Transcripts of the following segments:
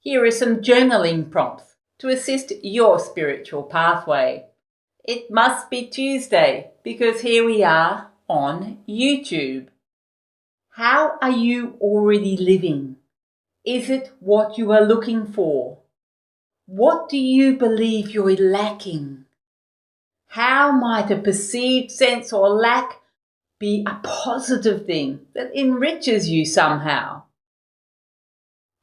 Here are some journaling prompts to assist your spiritual pathway. It must be Tuesday because here we are on YouTube. How are you already living? Is it what you are looking for? What do you believe you're lacking? How might a perceived sense or lack be a positive thing that enriches you somehow?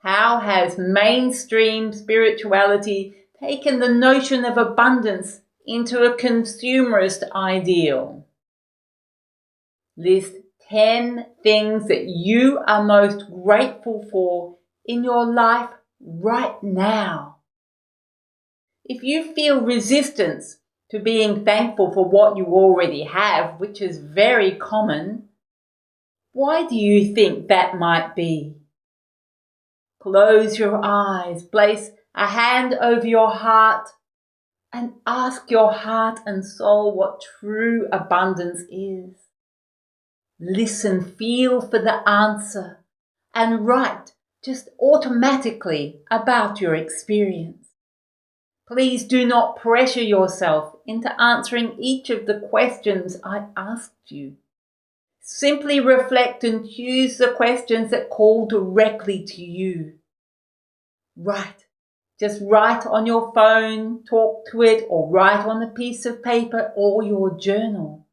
How has mainstream spirituality taken the notion of abundance into a consumerist ideal? List 10 things that you are most grateful for in your life right now. If you feel resistance to being thankful for what you already have, which is very common, why do you think that might be? Close your eyes, place a hand over your heart, and ask your heart and soul what true abundance is. Listen, feel for the answer, and write just automatically about your experience. Please do not pressure yourself into answering each of the questions I asked you. Simply reflect and choose the questions that call directly to you. Write. Just write on your phone, talk to it, or write on a piece of paper or your journal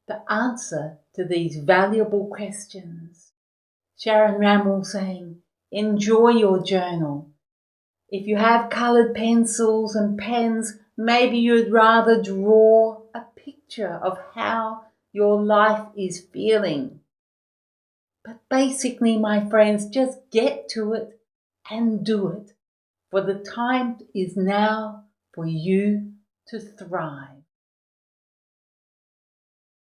the answer to these valuable questions. Sharon Ramel saying, enjoy your journal. If you have coloured pencils and pens, maybe you'd rather draw a picture of how your life is feeling. But basically, my friends, just get to it and do it, for the time is now for you to thrive.